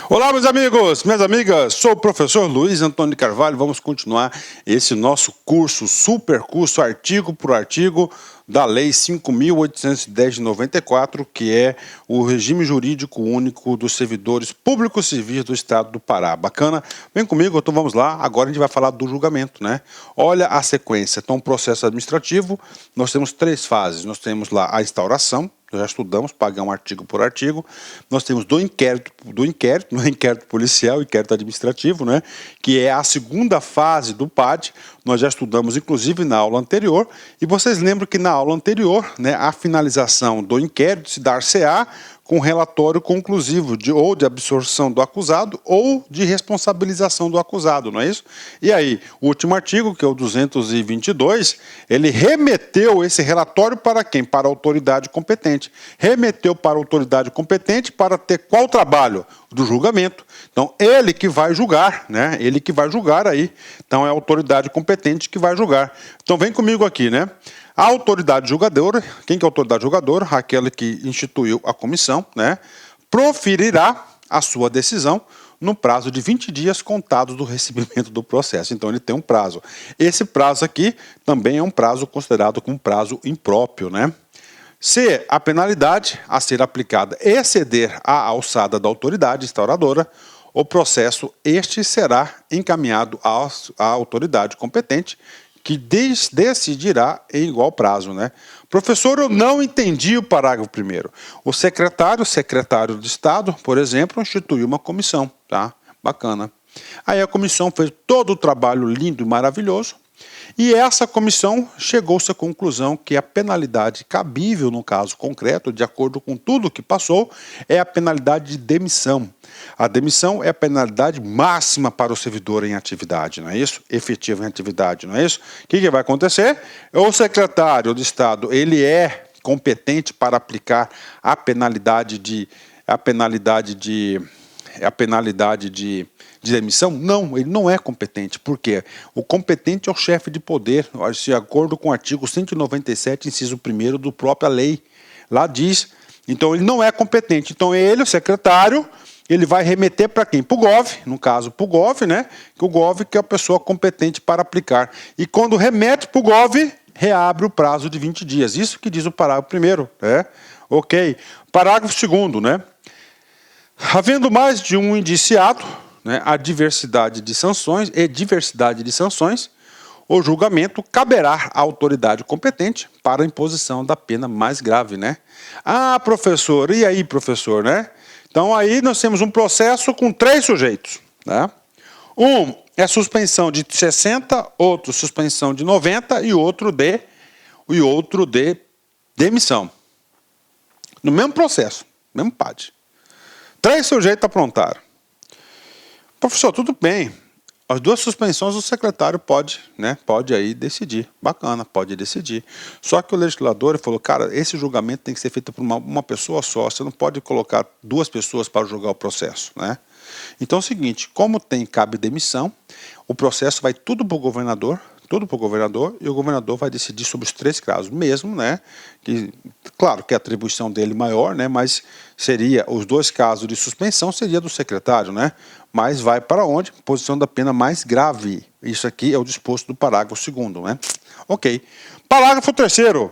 Olá, meus amigos, minhas amigas, sou o professor Luiz Antônio de Carvalho. Vamos continuar esse nosso curso, super curso, artigo por artigo, da Lei 5.810 de 94, que é o regime jurídico único dos servidores públicos civis do Estado do Pará. Bacana? Vem comigo, então vamos lá. Agora a gente vai falar do julgamento, né? Olha a sequência. Então, processo administrativo, nós temos três fases. Nós temos lá a instauração. Nós já estudamos, pagamos artigo por artigo. Nós temos do inquérito, não é inquérito policial, inquérito administrativo, né? Que é a segunda fase do PAD. Nós já estudamos, inclusive, na aula anterior. E vocês lembram que na aula anterior, né, a finalização do inquérito se dar-se-á com relatório conclusivo ou de absorção do acusado ou de responsabilização do acusado, não é isso? E aí, o último artigo, que é o 222, ele remeteu esse relatório para quem? Para a autoridade competente. Remeteu para a autoridade competente para ter qual trabalho? Do julgamento. Então, ele que vai julgar, né? Ele que vai julgar aí. Então, é a autoridade competente que vai julgar. Então, vem comigo aqui, né? A autoridade julgadora, quem que é a autoridade julgadora? Aquela que instituiu a comissão, né? Proferirá a sua decisão no prazo de 20 dias contados do recebimento do processo. Então, ele tem um prazo. Esse prazo aqui também é um prazo considerado como prazo impróprio, né? Se a penalidade a ser aplicada exceder a alçada da autoridade instauradora, o processo este será encaminhado à autoridade competente, que decidirá em igual prazo, né? Professor, eu não entendi o parágrafo 1º. O secretário de Estado, por exemplo, instituiu uma comissão, tá? Bacana. Aí a comissão fez todo o trabalho lindo e maravilhoso, e essa comissão chegou-se à conclusão que a penalidade cabível no caso concreto, de acordo com tudo que passou, é a penalidade de demissão. A demissão é a penalidade máxima para o servidor em atividade, não é isso? Efetivo em atividade, não é isso? O que vai acontecer? O secretário de Estado, ele é competente para aplicar a penalidade de demissão? Não, ele não é competente. Por quê? O competente é o chefe de poder, de acordo com o artigo 197, inciso 1º do própria lei. Lá diz, então ele não é competente. Então ele, o secretário, ele vai remeter para quem? Para o GOV, no caso para o GOV, né? Que o GOV que é a pessoa competente para aplicar. E quando remete para o GOV, reabre o prazo de 20 dias. Isso que diz o parágrafo 1º, né? Ok. Parágrafo 2º, né? Havendo mais de um indiciado, né, a diversidade de sanções, o julgamento caberá à autoridade competente para a imposição da pena mais grave, né? Ah, professor, e aí, professor, né? Então, aí nós temos um processo com 3 sujeitos, né? Um é suspensão de 60, outro suspensão de 90 e outro de demissão. No mesmo processo, mesmo PAD. 3 sujeitos aprontaram. Professor, tudo bem. As 2 suspensões o secretário pode, né? Pode aí decidir. Bacana, pode decidir. Só que o legislador falou, cara, esse julgamento tem que ser feito por uma pessoa só. Você não pode colocar 2 pessoas para julgar o processo, né? Então é o seguinte, como cabe demissão, o processo vai tudo para o governador, e o governador vai decidir sobre os 3 casos mesmo, né? Que, claro que a atribuição dele é maior, né? Mas seria os 2 casos de suspensão seria do secretário, né? Mas vai para onde? Posição da pena mais grave. Isso aqui é o disposto do parágrafo 2º, né? Ok. Parágrafo 3º.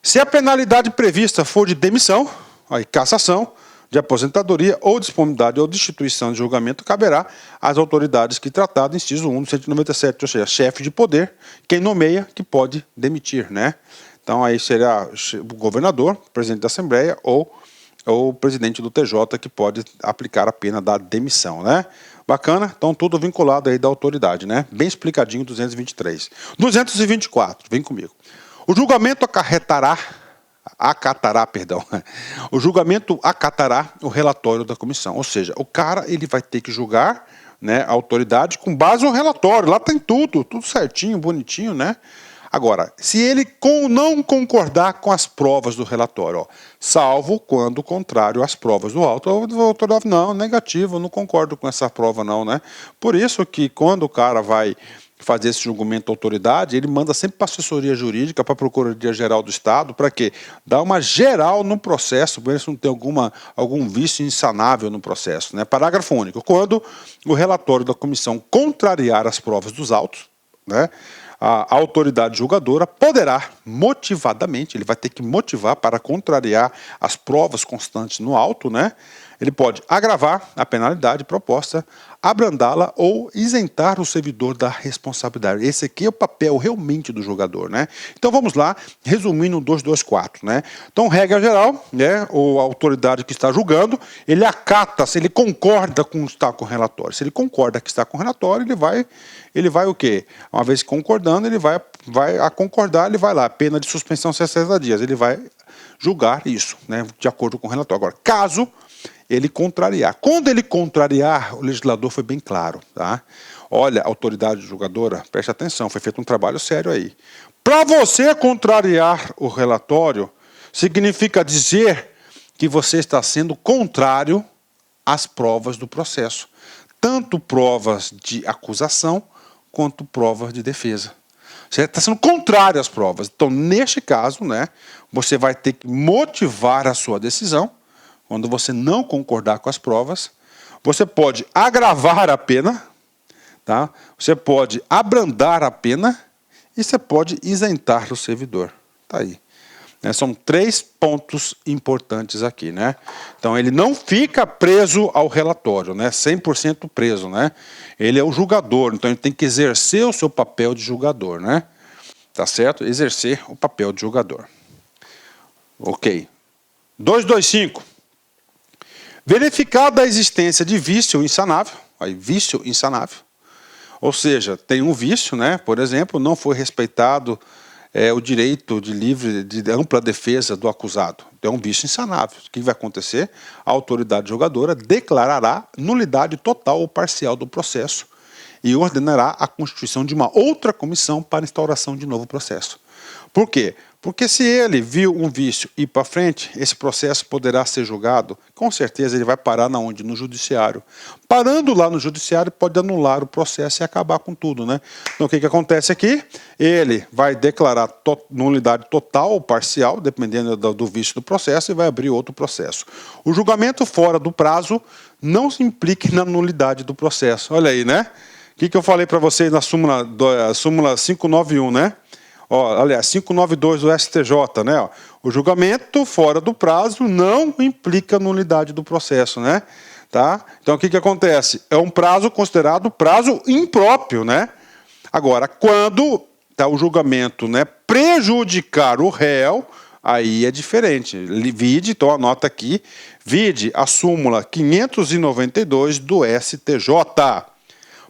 Se a penalidade prevista for de demissão, aí cassação, de aposentadoria ou disponibilidade ou destituição de julgamento caberá às autoridades que tratado, inciso 1 do 197, ou seja, chefe de poder, quem nomeia que pode demitir, né? Então aí será o governador, presidente da Assembleia ou o presidente do TJ que pode aplicar a pena da demissão, né? Bacana? Então tudo vinculado aí da autoridade, né? Bem explicadinho, 223. 224, vem comigo. O julgamento acatará o julgamento acatará o relatório da comissão, ou seja, o cara ele vai ter que julgar, né, a autoridade com base no relatório, lá tem tudo certinho, bonitinho, né? Agora, se ele não concordar com as provas do relatório, ó, salvo quando contrário às provas do auto, o autor não, negativo, não concordo com essa prova não, né? Por isso que quando o cara vai fazer esse julgamento da autoridade, ele manda sempre para a assessoria jurídica, para a Procuradoria-Geral do Estado, para quê? Dar uma geral no processo, para ver se não tem algum vício insanável no processo, né? Parágrafo único. Quando o relatório da comissão contrariar as provas dos autos, né, a autoridade julgadora poderá motivadamente, ele vai ter que motivar para contrariar as provas constantes no auto, né? Ele pode agravar a penalidade proposta, abrandá-la ou isentar o servidor da responsabilidade. Esse aqui é o papel realmente do julgador, né? Então vamos lá, resumindo o 224, né? Então, regra geral, né, a autoridade que está julgando, ele acata, se ele concorda com o que está com o relatório. Se ele concorda que está com o relatório, ele vai o quê? Uma vez concordando, ele vai a concordar, ele vai lá, pena de suspensão 60 dias, ele vai julgar isso, né, de acordo com o relatório. Agora, caso ele contrariar. Quando ele contrariar, o legislador foi bem claro, tá? Olha, autoridade julgadora, preste atenção, foi feito um trabalho sério aí. Para você contrariar o relatório, significa dizer que você está sendo contrário às provas do processo. Tanto provas de acusação, quanto provas de defesa. Você está sendo contrário às provas. Então, neste caso, né, você vai ter que motivar a sua decisão. Quando você não concordar com as provas, você pode agravar a pena, tá? Você pode abrandar a pena e você pode isentar o servidor. Tá aí. São 3 pontos importantes aqui, né? Então, ele não fica preso ao relatório, né? 100% preso, né? Ele é o julgador, então ele tem que exercer o seu papel de julgador, né? Tá certo? Exercer o papel de julgador. Ok. 225. Verificada a existência de vício insanável, aí vício insanável, ou seja, tem um vício, né? Por exemplo, não foi respeitado o direito de ampla defesa do acusado. Então, é um vício insanável. O que vai acontecer? A autoridade julgadora declarará nulidade total ou parcial do processo e ordenará a constituição de uma outra comissão para instauração de novo processo. Por quê? Porque se ele viu um vício ir para frente, esse processo poderá ser julgado, com certeza ele vai parar na onde? No judiciário. Parando lá no judiciário, pode anular o processo e acabar com tudo, né? Então o que acontece aqui? Ele vai declarar nulidade total ou parcial, dependendo do vício do processo, e vai abrir outro processo. O julgamento fora do prazo não se implique na nulidade do processo. Olha aí, né? O que eu falei para vocês na súmula 591, né? Ó, aliás, 592 do STJ, né? Ó, o julgamento fora do prazo não implica nulidade do processo, né? Tá? Então, o que acontece? É um prazo considerado prazo impróprio, né? Agora, quando tá, o julgamento, né, prejudicar o réu, aí é diferente. Vide, então anota aqui, vide a súmula 592 do STJ.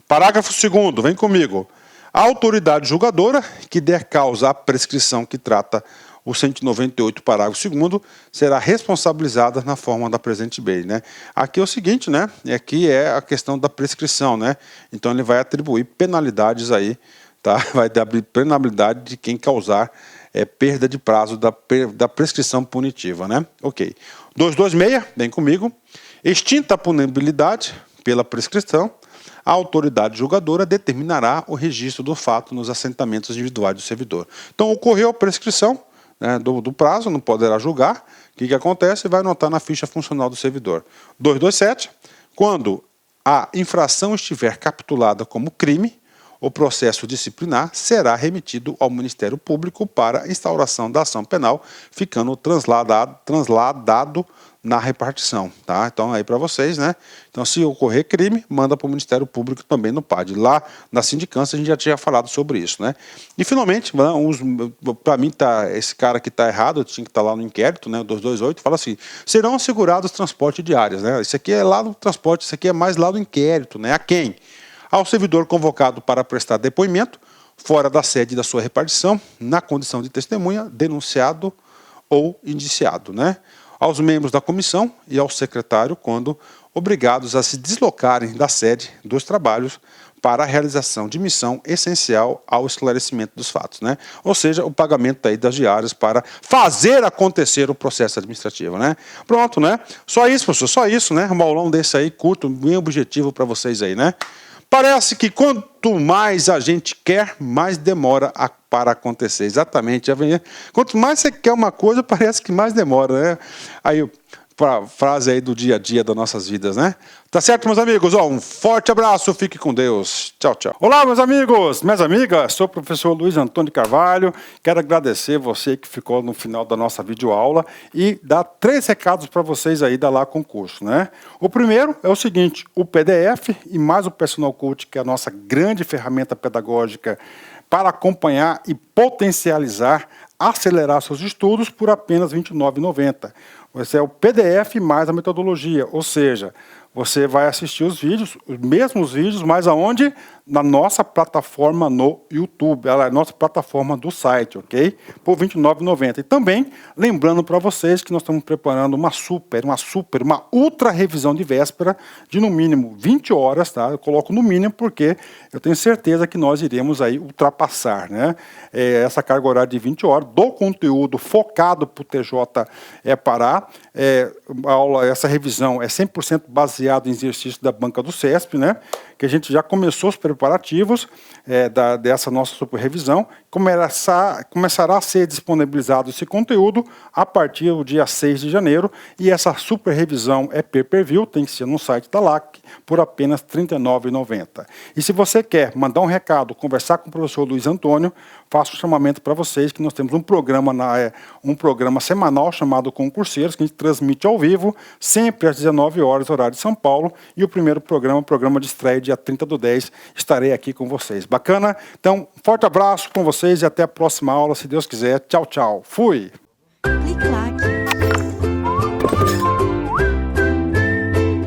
Parágrafo 2º, vem comigo. A autoridade julgadora que der causa à prescrição que trata o 198, parágrafo 2º, será responsabilizada na forma da presente lei, né? Aqui é o seguinte, né? Aqui é a questão da prescrição, né? Então ele vai atribuir penalidades aí, tá? Vai dar penalidade de quem causar perda de prazo da prescrição punitiva, né? Ok. 226, vem comigo. Extinta a punibilidade pela prescrição, a autoridade julgadora determinará o registro do fato nos assentamentos individuais do servidor. Então, ocorreu a prescrição, né, do prazo, não poderá julgar. O que acontece? Vai anotar na ficha funcional do servidor. 227, quando a infração estiver capitulada como crime, o processo disciplinar será remetido ao Ministério Público para instauração da ação penal, ficando transladado na repartição, tá? Então, aí para vocês, né? Então, se ocorrer crime, manda para o Ministério Público também no PAD. Lá na sindicância a gente já tinha falado sobre isso, né? E finalmente, para mim, esse cara que está errado, tinha que estar lá no inquérito, né? O 228, fala assim: serão assegurados transporte de áreas, né? Isso aqui é lá no transporte, isso aqui é mais lá no inquérito, né? A quem? Ao servidor convocado para prestar depoimento, fora da sede da sua repartição, na condição de testemunha, denunciado ou indiciado, né? Aos membros da comissão e ao secretário, quando obrigados a se deslocarem da sede dos trabalhos para a realização de missão essencial ao esclarecimento dos fatos, né? Ou seja, o pagamento aí das diárias para fazer acontecer o processo administrativo, né? Pronto, né? Só isso, professor, só isso, né? Um aulão desse aí, curto, bem objetivo para vocês aí, né? Parece que quanto mais a gente quer, mais demora para acontecer. Exatamente. Quanto mais você quer uma coisa, parece que mais demora, né? Aí, frase aí do dia a dia das nossas vidas, né? Tá certo, meus amigos? Um forte abraço, fique com Deus. Tchau, tchau. Olá, meus amigos, minhas amigas, sou o professor Luiz Antônio Carvalho. Quero agradecer você que ficou no final da nossa videoaula e dar 3 recados para vocês aí da Lá Concurso, né? O primeiro é o seguinte, o PDF e mais o Personal Coach, que é a nossa grande ferramenta pedagógica para acompanhar e potencializar, acelerar seus estudos por apenas R$ 29,90. Esse é o PDF mais a metodologia, ou seja, você vai assistir os vídeos, os mesmos vídeos, mas aonde? Na nossa plataforma no YouTube, ela é a nossa plataforma do site, ok? Por R$ 29,90. E também, lembrando para vocês que nós estamos preparando uma ultra revisão de véspera de no mínimo 20 horas, tá? Eu coloco no mínimo porque eu tenho certeza que nós iremos aí ultrapassar, né? Essa carga horária de 20 horas do conteúdo focado para o TJ Pará. Essa revisão é 100% baseada em exercício da banca do CESP, né? Que a gente já começou os preparativos dessa nossa super revisão. Começará a ser disponibilizado esse conteúdo a partir do dia 6 de janeiro. E essa super revisão é pay-per-view, tem que ser no site da LAC, por apenas R$ 39,90. E se você quer mandar um recado, conversar com o professor Luiz Antônio, faço um chamamento para vocês que nós temos um programa semanal chamado Concurseiros, que a gente transmite ao vivo, sempre às 19 horas, horário de São Paulo. E o primeiro programa, o programa de estreia, dia 30/10, estarei aqui com vocês. Bacana? Então, forte abraço com vocês e até a próxima aula, se Deus quiser. Tchau, tchau. Fui!